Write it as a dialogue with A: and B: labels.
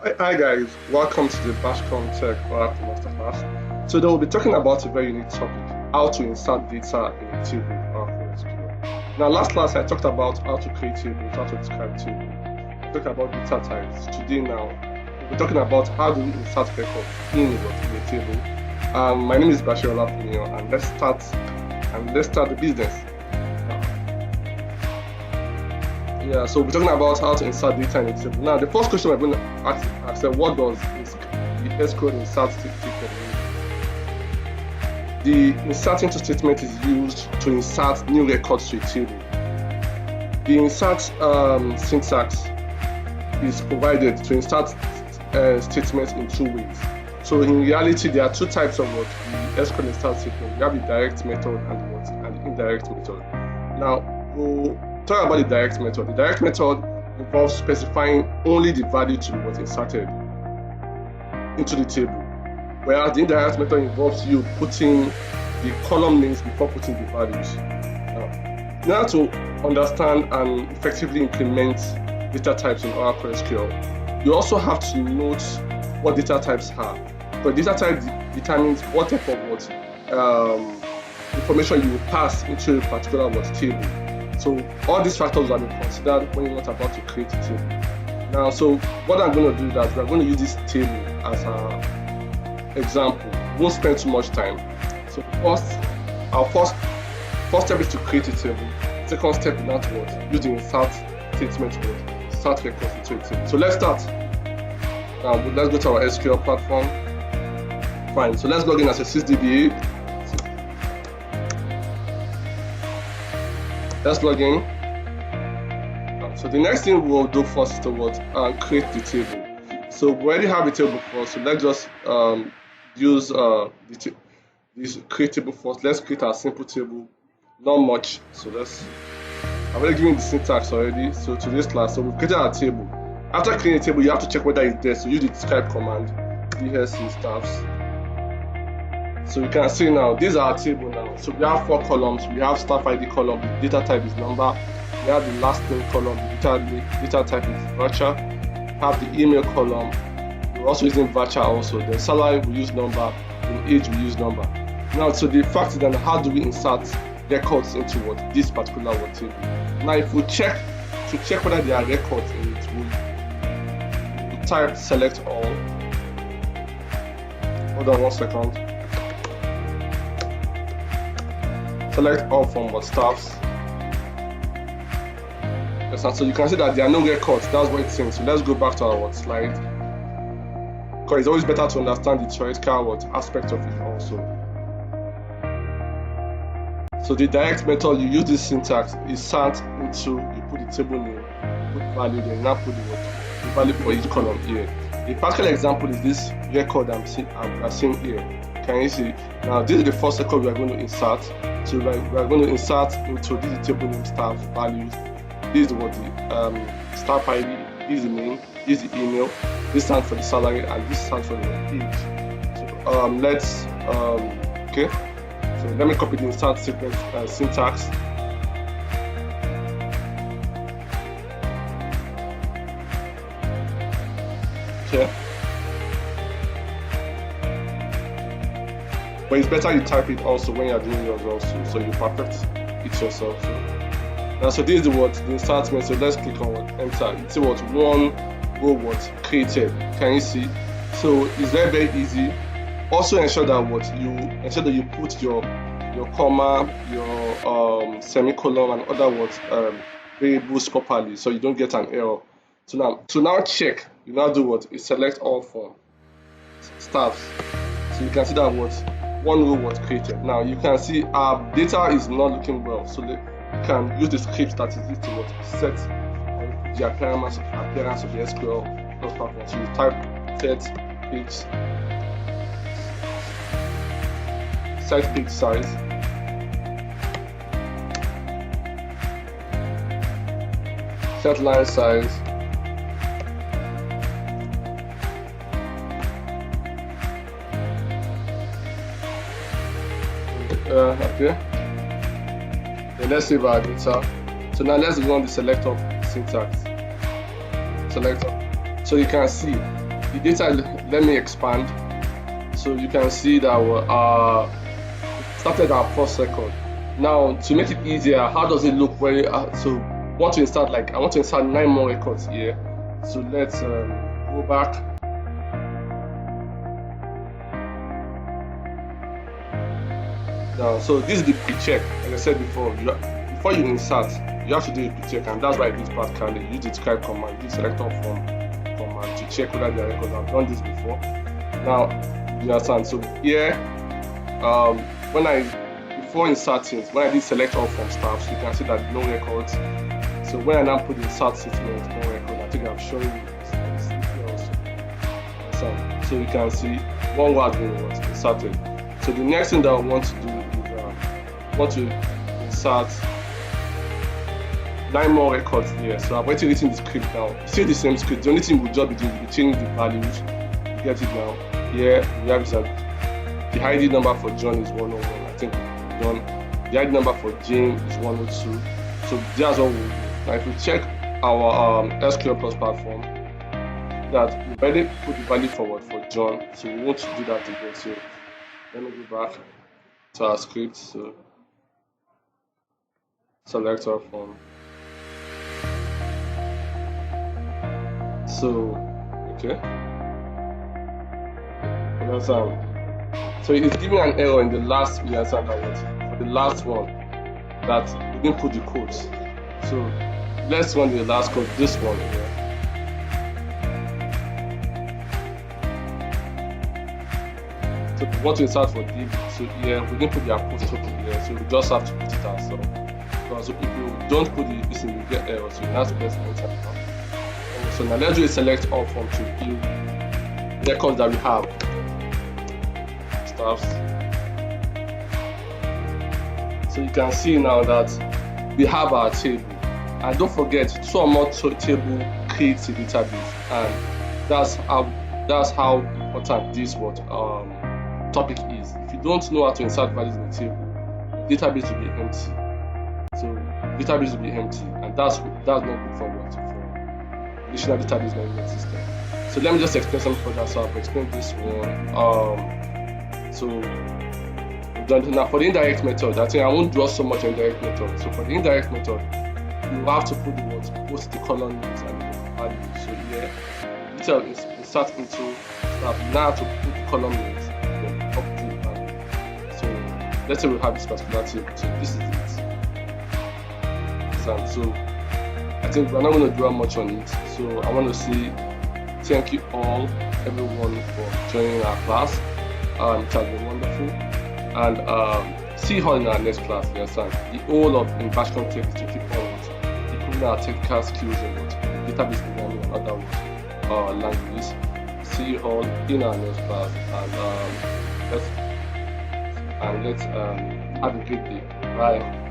A: Hi guys, welcome to the Bashcomtech Masterclass. Today we'll be talking about a very unique topic, how to insert data in a table or SQL. Now last class I talked about how to create tables, how to describe tables. I talked about data types. Today now we'll be talking about how do we insert records in a table. My name is Bashcomtech and let's start the business. Yeah, so we're talking about how to insert data in a table. Now, the first question we're going to ask is what does the SQL insert statement mean? The insert into statement is used to insert new records to a table. The insert syntax is provided to insert statements in two ways. So in reality, there are two types of what the SQL insert statement. We have the direct method and the indirect method. Now, we'll talk about the direct method. The direct method involves specifying only the value to be inserted into the table, whereas the indirect method involves you putting the column names before putting the values. Now, in order to understand and effectively implement data types in Oracle SQL, you also have to note what data types are. But data type determines what type of information you will pass into a particular table. So all these factors are being considered when you're not about to create a table. Now, so what I'm going to do is that we're going to use this table as an example. We won't spend too much time. So our first step is to create a table. Second step is now to use the insert statement to insert records into a table. So let's start. Now let's go to our SQL platform. Fine. So let's log in as a sysdba. Let's log in. So the next thing we'll do first is to create the table. So we already have a table first. So let's just use this create table first. Let's create a simple table, not much. So I've already given the syntax already. So to this class, so we've created our table. After creating a table, you have to check whether it's there. So use the describe command, dsc staffs. So you can see now, these are our table now. So we have 4 columns. We have staff ID column, the data type is number. We have the last name column, the data type is voucher. We have the email column. We're also using voucher also. The salary we use number, the age we use number. Now, so the fact is then how do we insert records into this particular table? Now, if we check whether there are records in it, we type select all. Hold on 1 second. Select all from staffs. Yes, so you can see that there are no records. That's what it's saying. So let's go back to our slide. Because it's always better to understand the theoretical aspect of it also. So the direct method, you use this syntax, insert into, you put the table name, put value, then now put the value for each column here. The practical example is this record I'm seeing here. Can you see? Now this is the first record we are going to insert. So we are going to insert into this table name staff values. This is the staff ID, this is the name, this is the email, this stands for the salary, and this stands for the age. So okay. So let me copy the insert statement syntax. Okay. But it's better you type it also when you're doing yours also, so you perfect it yourself. So this is the insert method. So let's click on enter. It's one row created. Can you see? So it's very easy. Also ensure that you put your comma, your semicolon and other variables properly, so you don't get an error. So now check. You now do is select all from staffs. So you can see that one row was created. Now you can see our data is not looking well, so you can use the script that is used to set the appearance of the SQL platform. So you type set page size, set line size, okay. Then let's save our data. So now let's run the selector syntax. Selector. So you can see the data, let me expand. So you can see that we started our first record. Now to make it easier, how does it look when so I want to insert 9 more records here. So let's go back. Now, so this is the pre-check. Like I said before, before you insert, you have to do a pre-check, and that's why I did practically. Use the describe command, use selector form command to check whether the records. I've done this before. Now, you understand? So here, before inserting, when I did select all from staffs, you can see that no records. So when I now put insert statement, no record, I think I've shown you this here also. So you can see one word was inserted. So the next thing that I want to do is insert 9 more records here. So I've already written the script now. Still the same script. The only thing we'll just be doing is change the values. You get it now. Here we have that the ID number for John is 101. I think John. The ID number for Jane is 102. So that's what we'll do. Now if we check our SQL Plus platform, that we've already put the value forward for John. So we won't do that again. So let me go back to our script. So select our form. So okay. So it's giving an error in the last for the last one that we didn't put the codes. So let's run the last code, this one here. So we want to insert for David. So here we didn't put the apostrophe here, so we just have to put it ourselves. Because if you don't put this in, you get error. So you have to press enter now. So now let's do a select all form to view records that we have. Staffs. So you can see now that we have our table. And don't forget, 2 or more table creates a database, and that's how important this topic is. If you don't know how to insert values in a table, the database will be empty. So the database will be empty, and that's not good for relational database management system. So let me just explain something further. So I've explained this one. So now for the indirect method, I think I won't draw so much on indirect method. So for the indirect method, you have to put the words, both the column names and the values. So here, detail insert into staff. Now to put the column names, then copy the value. So let's say we have this particular table. So this is it. So I think we're not going to dwell much on it. So I want to say thank you all, everyone, for joining our class. It has been wonderful. And see you all in our next class. You understand? The whole of in Bashcomtech is to keep on improving our technical skills in database programming and other languages. See you all in our next class, and let's have a great day. Bye.